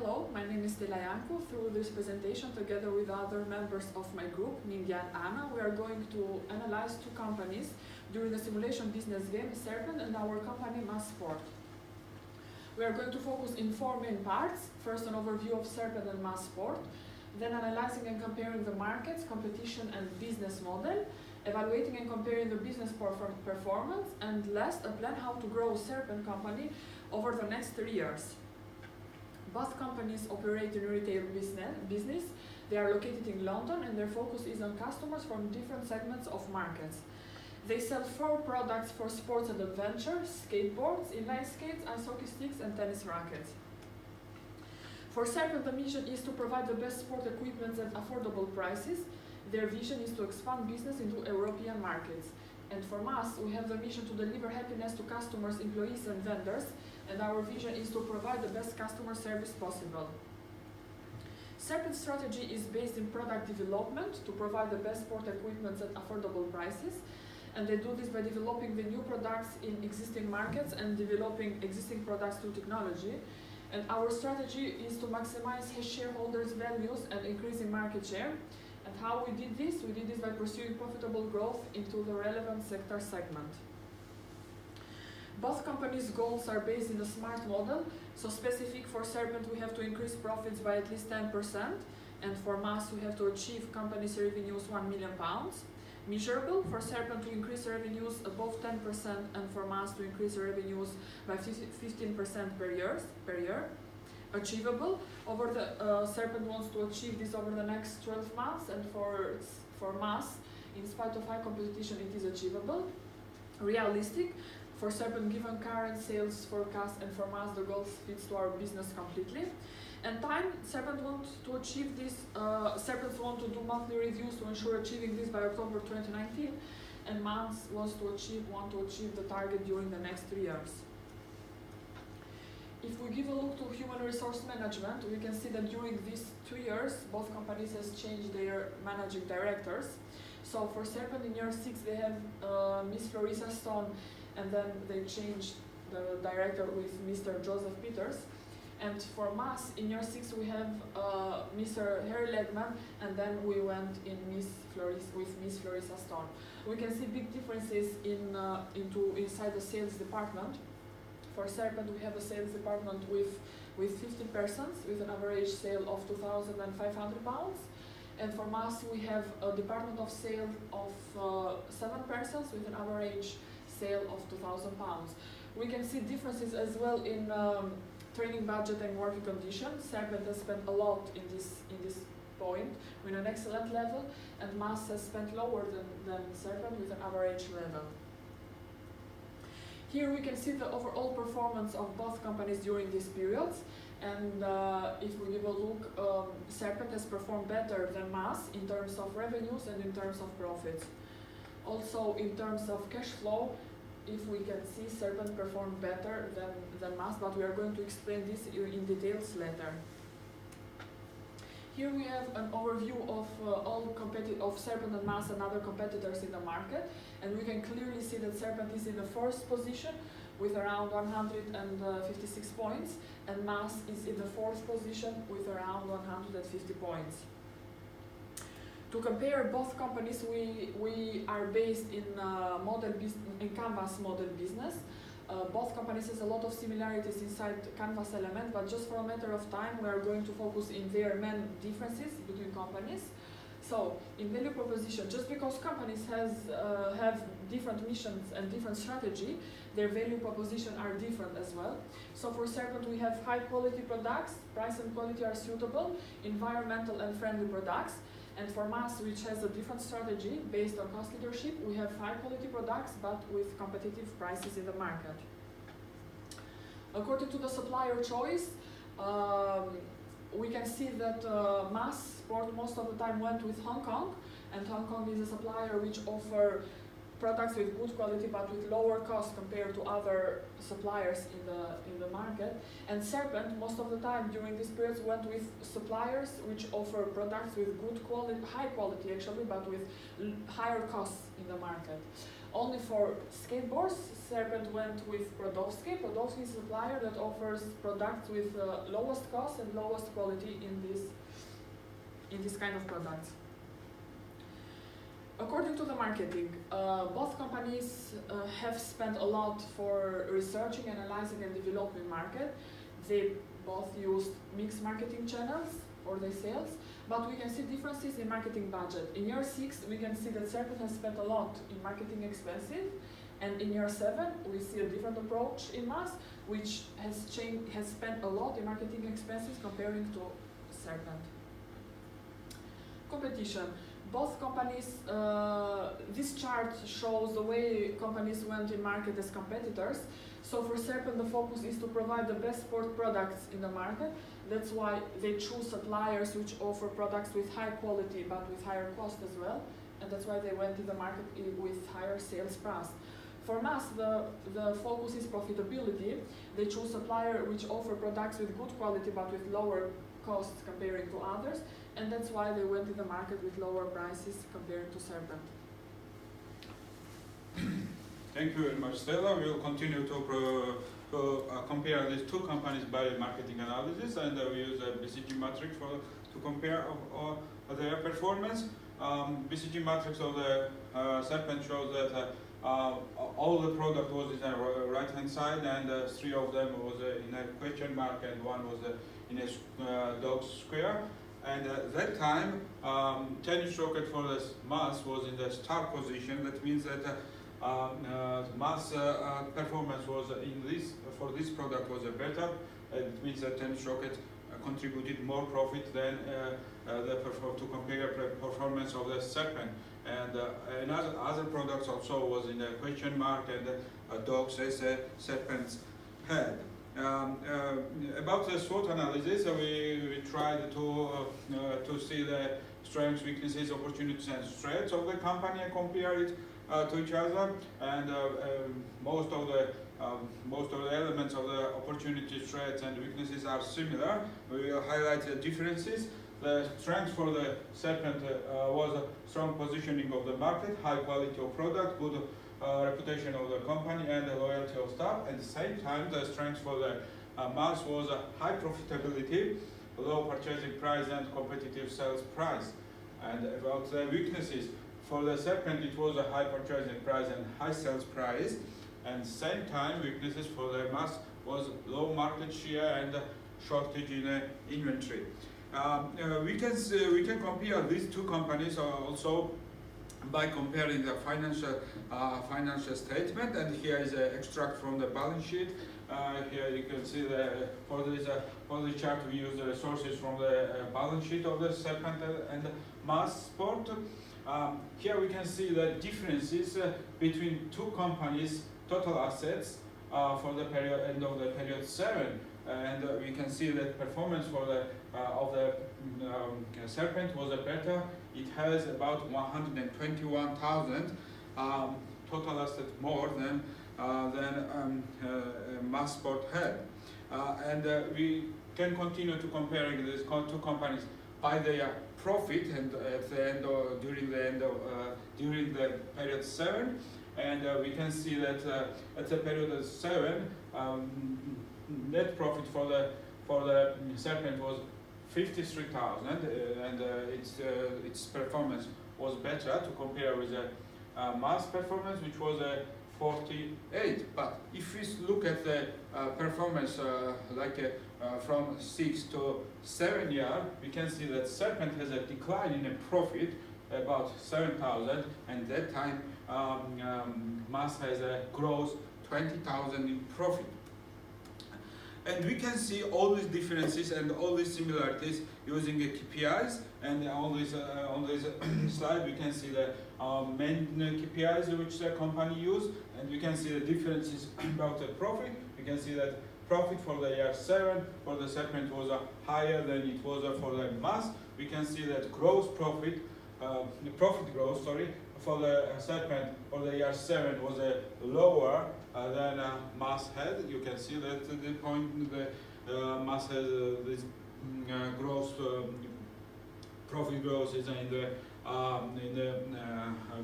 Hello, my name is Stella Iancu. Through this presentation, together with other members of my group, Minghia and Anna, we are going to analyze two companies during the simulation business game Serpent and our company Massport. We are going to focus in four main parts. First, an overview of Serpent and Massport, then analyzing and comparing the markets, competition and business model, evaluating and comparing the business performance, and last, a plan how to grow Serpent company over the next 3 years. Both companies operate in retail business. They are located in London and their focus is on customers from different segments of markets. They sell 4 products for sports and adventure: skateboards, inline skates, ice hockey sticks and tennis rackets. For Serpent, the mission is to provide the best sport equipment at affordable prices. Their vision is to expand business into European markets. And for Mas, we have the mission to deliver happiness to customers, employees and vendors, and our vision is to provide the best customer service possible. Serpent's strategy is based in product development to provide the best sport equipment at affordable prices, and they do this by developing the new products in existing markets and developing existing products through technology. And our strategy is to maximize his shareholders' values and increasing market share. And how we did this? We did this by pursuing profitable growth into the relevant sector segment. Both companies' goals are based in the SMART model. So specific for Serpent, we have to increase profits by at least 10%. And for Mas, we have to achieve company's revenues £1 million. Measurable, for Serpent to increase revenues above 10% and for Mas to increase revenues by 15% per year. Achievable, Serpent wants to achieve this over the next 12 months, and for Mas, in spite of high competition, it is achievable. Realistic, for Serpent, given current sales forecast, and for Mas, the goals fits to our business completely. And time, Serpent wants to achieve this. Serpent want to do monthly reviews to ensure achieving this by October 2019, and Mas want to achieve the target during the next 3 years. If we give a look to human resource management, we can see that during these 2 years, both companies has changed their managing directors. So for Serpent in year 6, they have Miss Florissa Stone, and then they changed the director with Mr. Joseph Peters. And for Mas, in year 6, we have Mr. Harry Legman, and then we went in with Miss Florissa Stone. We can see big differences inside the sales department. For Serpent, we have a sales department with 50 persons, with an average sale of £2,500. And for Mas, we have a department of sales of 7 persons, with an average sale of £2,000. We can see differences as well in training budget and working conditions. Serpent has spent a lot in this point, with an excellent level, and Mas has spent lower than Serpent, with an average level. Here we can see the overall performance of both companies during these periods, and if we give a look, Serpent has performed better than Mas in terms of revenues and in terms of profits. Also in terms of cash flow, if we can see, Serpent performed better than Mas, but we are going to explain this in details later. Here we have an overview of Serpent and Mas and other competitors in the market, and we can clearly see that Serpent is in the 1st position with around 156 points, and Mas is in the 4th position with around 150 points. To compare both companies, we are based in Canvas model business. Both companies has a lot of similarities inside Canvas element, but just for a matter of time, we are going to focus in their main differences between companies. So, in value proposition, just because companies have different missions and different strategy, their value proposition are different as well. So for Serpent, we have high quality products, price and quality are suitable, environmental and friendly products. And for Mas, which has a different strategy based on cost leadership, we have high quality products but with competitive prices in the market. According to the supplier choice, we can see that Massport most of the time went with Hong Kong, and Hong Kong is a supplier which offer products with good quality but with lower cost compared to other suppliers in the market. And Serpent most of the time during this period went with suppliers which offer products with good quality, high quality actually, but with higher costs in the market. Only for skateboards, Serpent went with Brodowski. Brodowski is a supplier that offers products with lowest cost and lowest quality in this kind of products. According to the marketing, both companies have spent a lot for researching, analyzing, and developing market. They both used mixed marketing channels for their sales, but we can see differences in marketing budget. In year 6, we can see that Serpent has spent a lot in marketing expenses, and in year 7, we see a different approach in MAS, which has spent a lot in marketing expenses comparing to Serpent. Competition. Both companies, this chart shows the way companies went in market as competitors. So for Serpent, the focus is to provide the best sport products in the market. That's why they choose suppliers which offer products with high quality but with higher cost as well. And that's why they went in the market with higher sales price. For MAS, the focus is profitability. They choose suppliers which offer products with good quality but with lower costs comparing to others. And that's why they went in the market with lower prices compared to Serpent. Thank you very much, Stella. We will continue to compare these two companies by marketing analysis, and we use a BCG matrix to compare their performance. BCG matrix of the Serpent shows that all the product was in the right hand side, and 3 of them was in a question mark, and 1 was in a dog square. And at that time, tennis racket for the MAS was in the start position. That means that MAS performance was for this product was better. It means that tennis racket contributed more profit than to compare performance of the Serpent. And other products also was in the question mark, and dogs as Serpent's had. About the SWOT analysis, we tried to see the strengths, weaknesses, opportunities, and threats of the company and compare it to each other. And most of the elements of the opportunities, threats, and weaknesses are similar. We will highlight the differences. The strength for the Serpent was a strong positioning of the market, high quality of product, good reputation of the company, and the loyalty of staff. At the same time, the strength for the MAS was a high profitability, low purchasing price, and competitive sales price. And about the weaknesses, for the Serpent, it was a high purchasing price and high sales price. And same time, weaknesses for the MAS was low market share and shortage in inventory. We can compare these two companies also by comparing the financial statement, and here is an extract from the balance sheet. Here you can see for this chart we use the resources from the balance sheet of the Serpent and MAS Sport. Here we can see the differences between two companies' total assets for the end of the period 7, and we can see that performance for the Serpent was better. It has about 121,000 total assets more than MAS Sport had, and we can continue to comparing these two companies by their profit and at the end during the period 7, and we can see that at the period 7, net profit for the Serpent was 53,000, and its performance was better to compare with the MAS performance, which was 48. But if we look at the performance from 6 to 7 years, we can see that Serpent has a decline in a profit about 7,000, and that time MAS has a growth 20,000 in profit. And we can see all these differences and all these similarities using the KPIs. And on this slide, we can see the main KPIs which the company used, and we can see the differences about the profit. We can see that profit for the year 7 for the Serpent was higher than it was for the MAS. We can see that the profit growth, for the Serpent for the year 7 was lower than MAS had. You can see that the point MAS has this profit growth is in the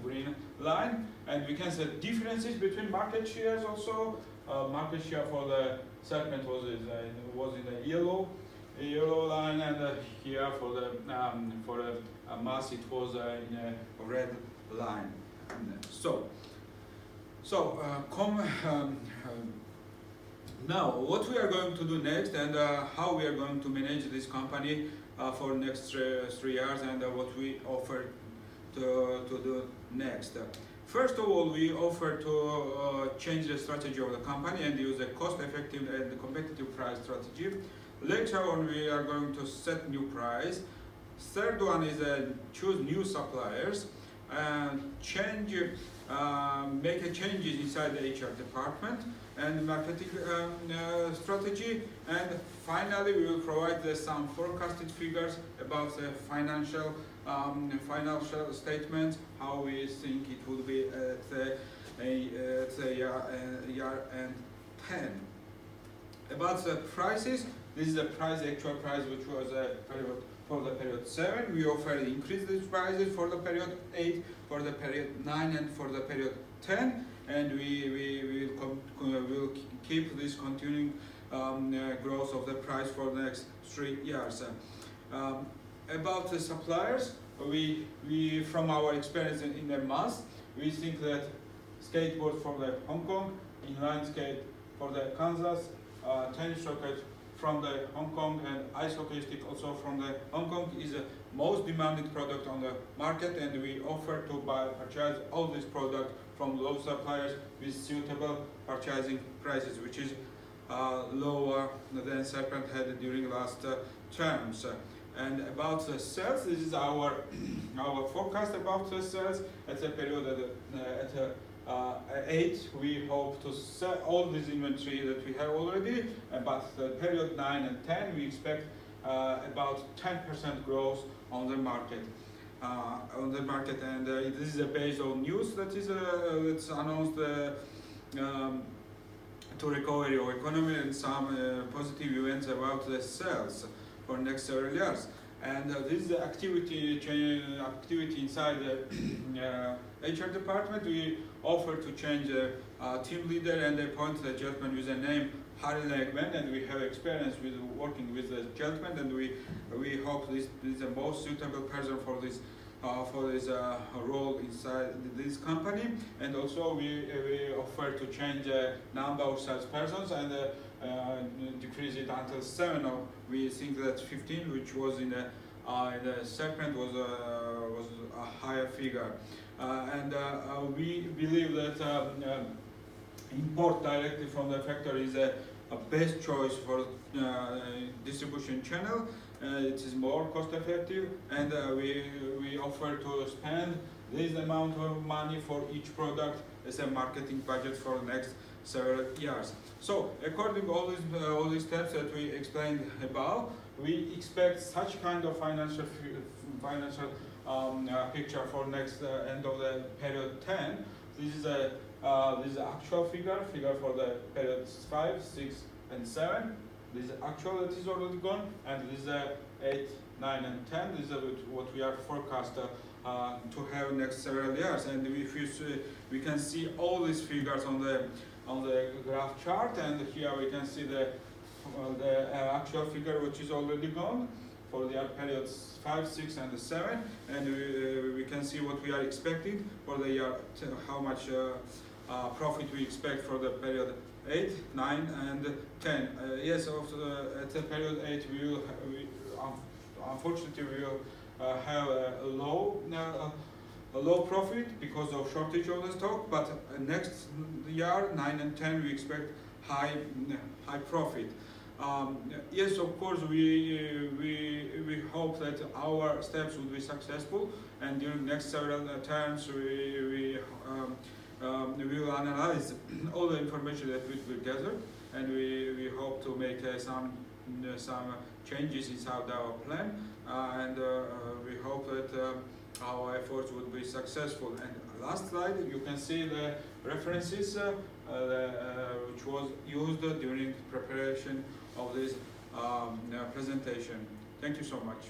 green line, and we can see differences between market shares also. Market share for the Serpent was in the yellow line, and here for the mass it was in a red line. Now what we are going to do next, and how we are going to manage this company for next 3 years, and what we offer to do next. First of all, we offer to change the strategy of the company and use a cost-effective and competitive price strategy. Later on, we are going to set new price. Third one is choose new suppliers and make a changes inside the HR department and marketing strategy. And finally, we will provide some forecasted figures about the financial statements, how we think it will be at the year end 10. About the prices, this is the actual price which was for the period 7. We offer increase these prices for the period 8, for the period 9, and for the period 10, and we will keep this continuing growth of the price for the next 3 years. About the suppliers, we from our experience in the mass, we think that skateboard from the Hong Kong, inline skate for the Kansas, tennis racket from the Hong Kong, and ice hockey stick also from the Hong Kong is the most demanded product on the market, and we offer to purchase all these products from low suppliers with suitable purchasing prices, which is lower than Serpent had during last terms. And about the sales, this is our forecast about the sales at the period at 8. We hope to sell all this inventory that we have already, but the period 9 and 10 we expect about 10% growth on the market. And this is based on news that is that's announced to recovery of economy and some positive events about the sales for next several years. And this is the activity inside the HR department. We offer to change the team leader and appoint the gentleman with the name Harry Legman, and we have experience with working with the gentleman, and we hope this is the most suitable person for this role inside this company. And also we offer to change the number of salespersons and decrease it until 7. We think that 15, which was in the Serpent, was a higher figure. And we believe that import directly from the factory is a best choice for distribution channel. It is more cost effective, and we offer to spend this amount of money for each product as a marketing budget for the next several years. So according to all these steps that we explained above, we expect such kind of financial picture for next end of the period 10. This is the actual figure for the periods 5, 6, and 7. This is actual that is already gone, and this is 8, 9, and 10. This is what we are forecast to have next several years. And if you see, we can see all these figures on the graph chart, and here we can see the actual figure which is already gone for the periods 5, 6, and 7, and we can see what we are expecting for the year, how much profit we expect for the period 8, 9, and 10. Yes, at the period 8 unfortunately we will have a low profit because of shortage of the stock, but next year 9 and 10 we expect high profit. Yes, of course, we hope that our steps will be successful, and during next several terms we will analyze all the information that we will gather, and we hope to make some changes inside our plan, and we hope that our efforts would be successful. And last slide, you can see the references which was used during preparation of this presentation. Thank you so much.